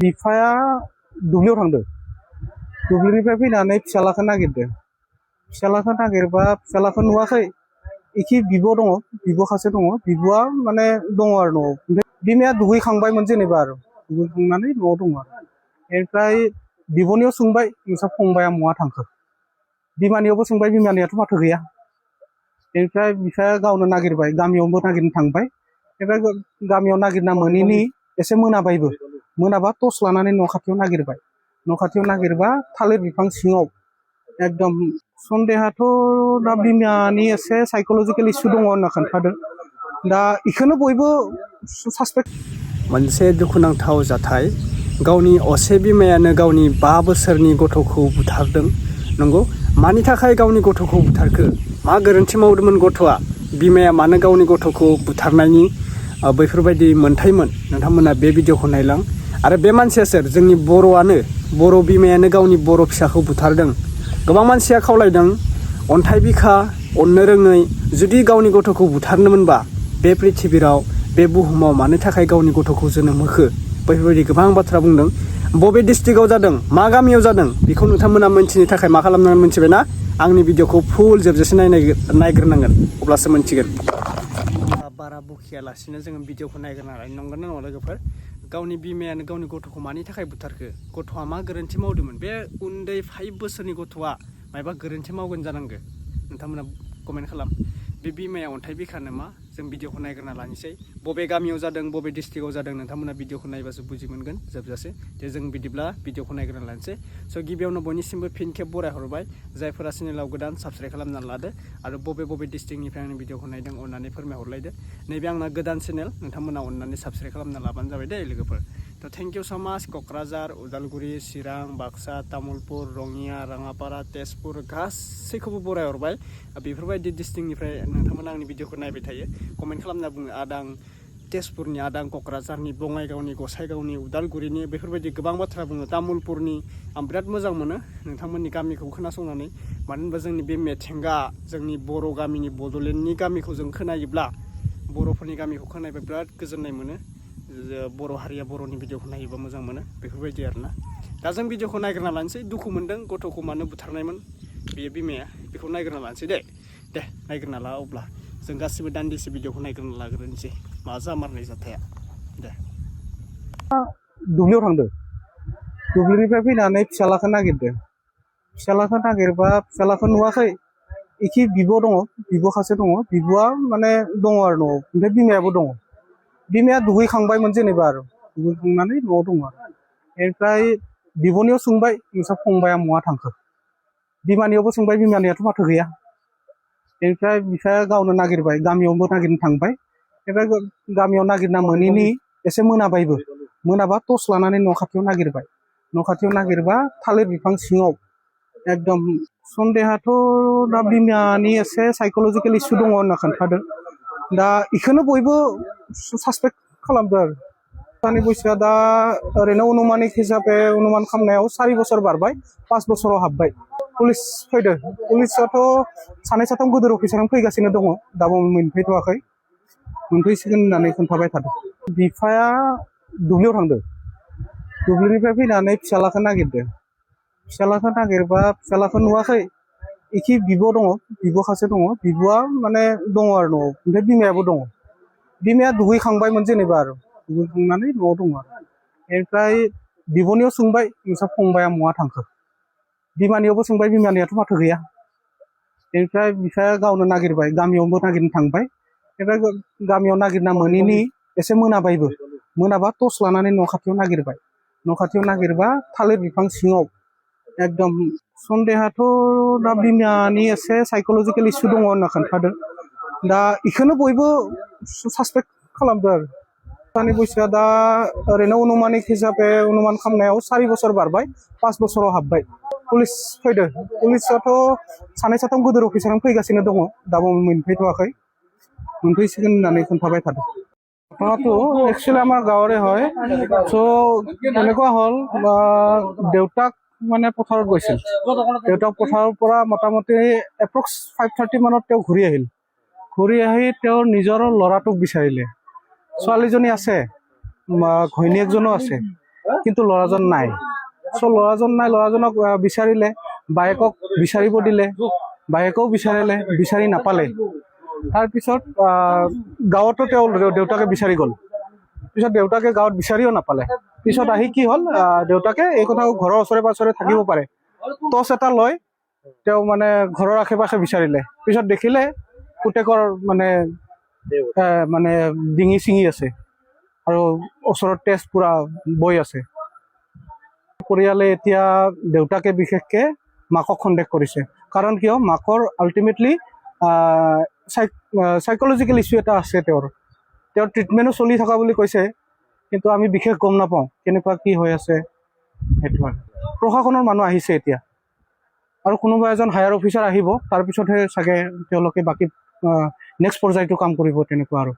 बिफाया दुब्लियाव थांदों। दुब्लिनिफ्राय फैनानै फिसालाखौ नागिरदों। फिसालाखौ नागिरबा फिसालाखौ नुवाखै। इखि बिब' दङ, बिब' सासे दङ। बिब'आ माने दङ आरो न'आव। ओमफ्राय बिमाया दुगैखांबायमोन जेनेबा आरो दुगैखांनानै न'आव दङ आरो। ओमफ्राय बिब'नियाव सोंबाय नोंसा फंबाया महा थांखो। बिमानियावबो सोंबाय, बिमानियाथ' माथो गैया। ओमफ्राय बिफाया गावनो नागिरबाय, गामियावबो नागिरनो थांबाय। ओमफ्राय गामियाव नागिरना मोनैनि एसे मोनाबायबो। मोनाबा टर्च लानानै न' खाथियाव नागिरबाय। न' खाथियाव नागिरबा थालिर बिफां सिङाव एकदम सन्देहाथ' दा बिमानि एसे साइक'लजिकेल इसु दङ होनना खोन्थादों। दा इखौनो बयबो सासपेक्ट। मोनसे दुखुनांथाव जाथाय, गावनि असे बिमायानो गावनि 5 बोसोरनि गथ'खौ बुथारदों। नंगौ, मानि थाखाय गावनि गथ'खौ बुथारखो? मा गोरोन्थि मावदोंमोन गथ'आ? बिमाया मानो गावनि गथ'खौ बुथारनायनि बैफोरबायदि मोन्थायमोन? नोंथांमोना बे भिडिअखौ नायलां। आरो बे मानसिया सोर? जोंनि बर' बिमायानो गावनि बर' फिसाखौ बुथारदों। गोबां मानसिया खावलायदों, अन्थाइ बिखा अननो रोङै जुदि गावनि गथ'खौ बुथारनो मोनबा बे पृथिबीराव, बे बुहुमाव मानो थाखाय गावनि गथ'खौ जोनोम होखो? बैफोरबायदि गोबां बाथ्रा बुंदों। बबे डिस्ट्रिक्टआव जादों, मा गामियाव जादों, बेखौ नोंथांमोना मोनथिनो थाखाय मा खालामनांगोन मिथिबायना? आंनि भिडिअखौ फुल जोबजासे नायग्रोनांगोन, अब्लासो मोनथिगोन। बारा बखियालासिनो जोङो भिडिअखौ नायग्रोना लानो नांगोन ना नङा लोगोफोर? गावनि बिमायानो गावनि गथ'खौ मानि थाखाय बुथारखो? गथ'आ मा गोरोन्थि मावदोंमोन? बे उन्दै 5 बोसोरनि गथ'आ मायबा गोरोन्थि मावगोन जानांगो? नोंथांमोना कमेन्ट खालाम। बे बिमाया अन्थाइ बिखानो मा? जों भिडिअखौ नायग्रोना लानोसै। बबे गामियाव जादों, बबे डिस्ट्रिक्टआव जादों, नोंथांमोना भिडिअखौ नायबासो बुजि मोनगोन जोबजासे। दे जों बिदिब्ला भिडिअखौ नायग्रोना लानोसै। स' गिबियावनो बयनिसिमबो फिन खेब बरायहरबाय। जायफोरा चेनेलाव गोदान साबस्क्राइब खालामना लादो आरो बबे डिस्ट्रिक्टनिफ्राय आंनि भिडिअखौ नायदों अननानै फोरमायहरलायदो। नैबे आंना गोदान चेनेल, नोंथांमोना अननानै साबस्क्राइब खालामना लाबानो जाबाय दे लोगोफोर। थ' थेंक इउ स' माच। क'क्राझार, उदालगुरि, चिरां, बाक्सा, तामुलपुर, रङिया, राङापारा, तेजपुर गासैखौबो बरायहरबाय। बेफोरबायदि डिस्ट्रिक्टनिफ्राय नोंथांमोना आंनि भिडिअखौ नायबाय थायो। कमेन्ट खालामना बुङो आदां तेजपुरनि, आदां क'क्राझारनि, बङाइगावनि, गसाइगावनि, उदालगुरिनि, बेफोरबायदि गोबां बाथ्रा बुङो। तामुलपुरनि आं बिराद मोजां मोनो नोंथांमोननि गामिखौ खोनासंनानै। मानो होनबा जोंनि बे मेथेंगा, जोंनि बर' गामिनि, बड'लेण्डनि गामिखौ जों खोनायोब्ला, बर'फोरनि गामिखौ खोनायोब्ला बिराद गोजोन्नाय मोनो। बर' हारिया बर'नि भिडिअखौ नायोबा मोजां मोनो, बेफोरबायदि आरोना। दा जों भिडिअखौ नायग्रोना लानोसै। दुखु मोनदों गथ'खौ मानो बुथारनायमोन बेयो बिमाया, बेखौ नायग्रोना लानोसै दे नायग्रोना ला। अब्ला जों गासिबो दान्दिसे भिडिअखौ नायग्रोना लाग्रोनोसै, मा जामारनाय जाथाया। दे दुब्लियाव थांदों। दुब्लिनिफ्राय फैनानै फिसालाखौ नागिरदों। फिसालाखौ नागिरबा फिसालाखौ नुवाखै। इखि बिब' दङ, बिब' सासे दङ। बिब'आ माने दङ आरो न'आव। ओमफ्राय बिमायाबो दङ। बिमाया दुगैखांबायमोन जेनेबा आरो दुगैखांनानै न'आव दङ आरो। ओमफ्राय बिब'नियाव सोंबाय नोंसा फंबाया महा थांखो। बिमानियावबो सोंबाय, बिमानियाथ' माथो गैया। ओमफ्राय बिफाया गावनो नागिरबाय, गामियावबो नागिरनो थांबाय। ओमफ्राय गामियाव नागिरना मोनैनि एसे मोनाबायबो। मोनाबा टर्च लानानै न' खाथियाव नागिरबाय। न' खाथियाव नागिरबा थालिर बिफां सिङाव एकदम सन्देहाथ' दा बिमानि एसे साइक'लजिकेल इसु दङ होनना खोन्थादों। दा इखौनो बयबो सासपेक्ट खालामदों आरो। दानि बैसोआ दा ओरैनो अनुमानिक हिसाबै अनुमान खालामनायाव 4 बोसोर बारबाय, 5 बोसोराव हाबबाय। पुलिस फैदों। पुलिसाथ' 2-3 गोदोर अफिसारानो फैगासिनो दङ, दाबो मोनफैथ'वाखै। मोनफैसिगोन होननानै खोन्थाबाय थादों। बिफाया दुब्लियाव थांदों। दुब्लिनिफ्राय फैनानै फिसालाखौ नागिरदों। फिसालाखौ नागिरबा फिसालाखौ नुवाखै। इखि बिब' दङ, बिब' सासे दङ। बिब'आ माने दङ आरो न'आव। ओमफ्राय बिमायाबो दङ। बिमाया दुगैखांबायमोन जेनेबा आरो दुगैखांनानै न'आव दङ आरो। ओमफ्राय बिब'नियाव सोंबाय नोंसा फंबाया महा थांखो। बिमानियावबो सोंबाय, बिमानियाथ' माथो गैया। ओमफ्राय बिफाया गावनो नागिरबाय, गामियावबो नागिरनो थांबाय। ओमफ्राय गामियाव नागिरना मोनैनि एसे मोनाबायबो। मोनाबा टर्च लानानै न' खाथियाव नागिरबाय। न' खाथियाव नागिरबा थालिर बिफां सिङाव एकदम सन्देहाथ' दा बिमानि एसे साइक'लजिकेल इसु दङ होनना खोन्थादों। दा इखौनो बयबो सासपेक्ट खालामदों आरो। दानि बैसोआ दा ओरैनो अनुमानिक हिसाबै अनुमान खालामनायाव 4 बोसोर बारबाय, 5 बोसोराव हाबबाय। पुलिस फैदों। पुलिसाथ' 2-3 गोदोर अफिसारानो फैगासिनो दङ, दाबो मोनफैथ'वाखै। मोनफैसिगोन होननानै खोन्थाबाय थादों। ঘটনাটো একচুৱেলি আমাৰ গাঁৱৰে হয়। চ' কেনেকুৱা হ'ল, দেউতাক মানে পথাৰত গৈছিল। দেউতাক পথাৰৰ পৰা মোটামুটি এপ্ৰক্স 5:30 মানত তেওঁ ঘূৰি আহিল। ঘূৰি আহি তেওঁৰ নিজৰ ল'ৰাটোক বিচাৰিলে। ছোৱালীজনী আছে, ঘৈণীয়েকজনো আছে। কিন্তু ল'ৰাজন নাই। চ' ল'ৰাজন নাই, ল'ৰাজনক বিচাৰিলে, বায়েকক বিচাৰিব দিলে, বায়েকেও বিচাৰিলে, বিচাৰি নাপালে। তাৰপিছত গাঁৱতো তেওঁৰ দেউতাকে বিচাৰি গ'ল। পিছত দেউতাকে গাঁৱত বিচাৰিও নাপালে। পিছত আহি কি হ'ল, দেউতাকে এই কথা ঘৰৰ ওচৰে পাঁজৰে থাকিব পাৰে, টৰ্চ এটা লৈ তেওঁ মানে ঘৰৰ আশে পাশে বিচাৰিলে। পিছত দেখিলে পুতেকৰ মানে ডিঙি চিঙি আছে আৰু ওচৰত তেজ পুৰা বৈ আছে। পৰিয়ালে এতিয়া দেউতাকে বিশেষকৈ মাকক সন্দেহ কৰিছে। কাৰণ কিয়, মাকৰ আল্টিমেটলি চাইক'লজিকেল ইছ্যু এটা আছে। তেওঁৰ ট্ৰিটমেণ্টো চলি থকা বুলি কৈছে, কিন্তু আমি বিশেষ গম নাপাওঁ কেনেকুৱা কি হৈ আছে। সেইটো প্ৰশাসনৰ মানুহ আহিছে এতিয়া, আৰু কোনোবা এজন হায়াৰ অফিচাৰ আহিব, তাৰপিছতহে চাগে তেওঁলোকে বাকী নেক্সট পৰ্যায়টো কাম কৰিব, তেনেকুৱা আৰু।